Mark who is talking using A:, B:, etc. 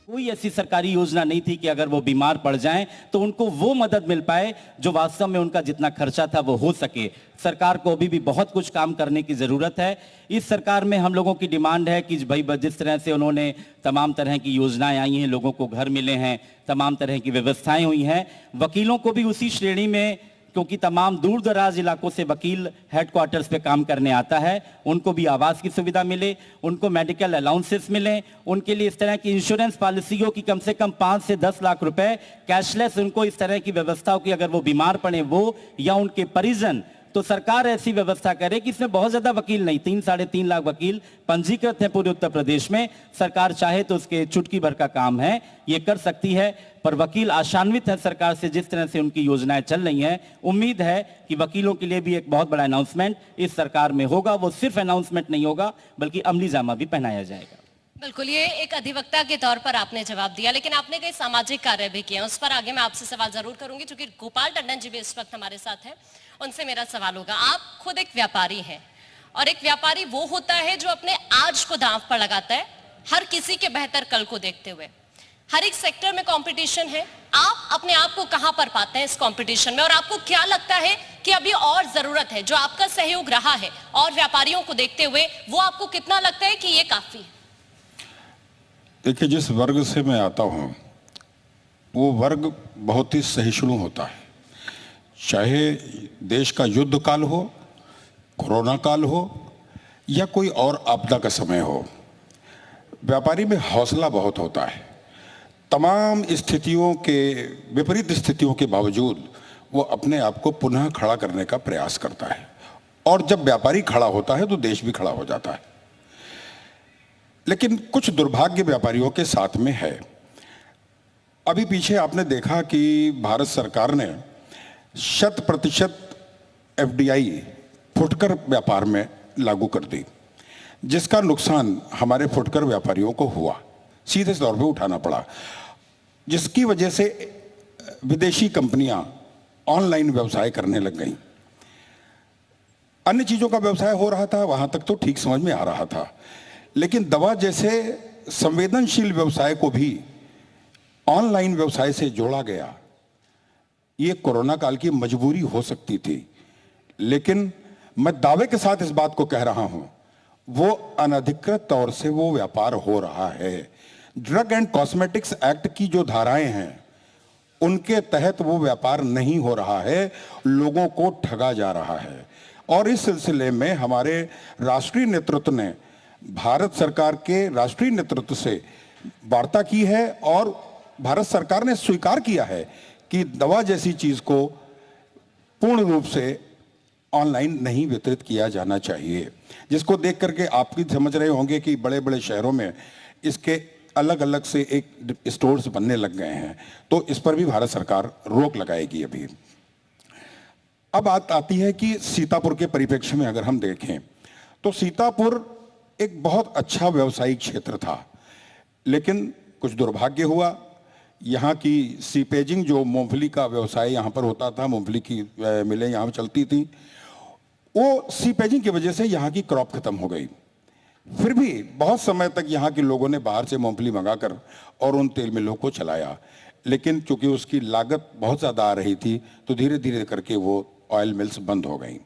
A: कोई ऐसी सरकारी योजना नहीं थी कि अगर वो बीमार पड़ जाएं तो उनको वो मदद मिल पाए जो वास्तव में उनका जितना खर्चा था वो हो सके। सरकार को अभी भी बहुत कुछ काम करने की ज़रूरत है। इस सरकार में हम लोगों की डिमांड है कि भाई जिस तरह से उन्होंने तमाम तरह की योजनाएं आई हैं, लोगों को घर मिले हैं, तमाम तरह की व्यवस्थाएं हुई हैं, वकीलों को भी उसी श्रेणी में, क्योंकि तमाम दूर दराज इलाकों से वकील हेडक्वार्टर्स पे काम करने आता है, उनको भी आवास की सुविधा मिले, उनको मेडिकल अलाउंसेस मिले, उनके लिए इस तरह की इंश्योरेंस पॉलिसियों की कम से कम 5 से 10 लाख रुपए कैशलेस, उनको इस तरह की व्यवस्था हो कि अगर वो बीमार पड़े वो या उनके परिजन, तो सरकार ऐसी व्यवस्था करे कि इसमें बहुत ज्यादा वकील नहीं, 3-3.5 लाख वकील पंजीकृत हैं पूरे उत्तर प्रदेश में। सरकार चाहे तो उसके चुटकी भर का काम है, ये कर सकती है। पर वकील आशान्वित है सरकार से, जिस तरह से उनकी योजनाएं चल रही हैं। उम्मीद है कि वकीलों के लिए भी एक बहुत बड़ा अनाउंसमेंट इस सरकार में होगा। वो सिर्फ अनाउंसमेंट नहीं होगा बल्कि अमली जामा भी पहनाया जाएगा।
B: बिल्कुल, ये एक अधिवक्ता के तौर पर आपने जवाब दिया, लेकिन आपने कई सामाजिक कार्य भी किए, उस पर आगे मैं आपसे सवाल जरूर करूंगी, क्योंकि गोपाल टंडन जी भी इस वक्त हमारे साथ हैं, उनसे मेरा सवाल होगा। आप खुद एक व्यापारी हैं, और एक व्यापारी वो होता है जो अपने आज को दांव पर लगाता है हर किसी के बेहतर कल को देखते हुए। हर एक सेक्टर में कंपटीशन है, आप अपने आप को कहां पर पाते हैं इस कंपटीशन में, और आपको क्या लगता है कि अभी और जरूरत है, जो आपका सहयोग रहा है और व्यापारियों को देखते हुए, वो आपको कितना लगता है कि ये काफी है?
C: देखिए, जिस वर्ग से मैं आता हूं वो वर्ग बहुत ही सहिष्णु होता है। चाहे देश का युद्ध काल हो, कोरोना काल हो, या कोई और आपदा का समय हो, व्यापारी में हौसला बहुत होता है। तमाम स्थितियों के, विपरीत स्थितियों के बावजूद वो अपने आप को पुनः खड़ा करने का प्रयास करता है, और जब व्यापारी खड़ा होता है तो देश भी खड़ा हो जाता है। लेकिन कुछ दुर्भाग्य व्यापारियों के साथ में है। अभी पीछे आपने देखा कि भारत सरकार ने 100% FDI फुटकर व्यापार में लागू कर दी, जिसका नुकसान हमारे फुटकर व्यापारियों को हुआ, सीधे तौर पे उठाना पड़ा, जिसकी वजह से विदेशी कंपनियां ऑनलाइन व्यवसाय करने लग गईं। अन्य चीज़ों का व्यवसाय हो रहा था, वहां तक तो ठीक समझ में आ रहा था, लेकिन दवा जैसे संवेदनशील व्यवसाय को भी ऑनलाइन व्यवसाय से जोड़ा गया। ये कोरोना काल की मजबूरी हो सकती थी, लेकिन मैं दावे के साथ इस बात को कह रहा हूं, वो अनधिकृत तौर से वो व्यापार हो रहा है। ड्रग एंड कॉस्मेटिक्स एक्ट की जो धाराएं हैं उनके तहत वो व्यापार नहीं हो रहा है, लोगों को ठगा जा रहा है। और इस सिलसिले में हमारे राष्ट्रीय नेतृत्व ने भारत सरकार के राष्ट्रीय नेतृत्व से वार्ता की है, और भारत सरकार ने स्वीकार किया है कि दवा जैसी चीज को पूर्ण रूप से ऑनलाइन नहीं वितरित किया जाना चाहिए, जिसको देख करके आप भी समझ रहे होंगे कि बड़े बड़े शहरों में इसके अलग अलग से एक स्टोर्स बनने लग गए हैं। तो इस पर भी भारत सरकार रोक लगाएगी अभी। अब बात आती है कि सीतापुर के परिप्रेक्ष्य में अगर हम देखें तो सीतापुर एक बहुत अच्छा व्यावसायिक क्षेत्र था, लेकिन कुछ दुर्भाग्य हुआ। यहाँ की सीपेजिंग, जो मूंगफली का व्यवसाय यहाँ पर होता था, मूंगफली की मिलें यहाँ चलती थी, वो सीपेजिंग की वजह से यहाँ की क्रॉप खत्म हो गई। फिर भी बहुत समय तक यहाँ के लोगों ने बाहर से मूंगफली मंगाकर और उन तेल मिलों को चलाया, लेकिन चूंकि उसकी लागत बहुत ज़्यादा आ रही थी तो धीरे धीरे करके वो ऑयल मिल्स बंद हो गई।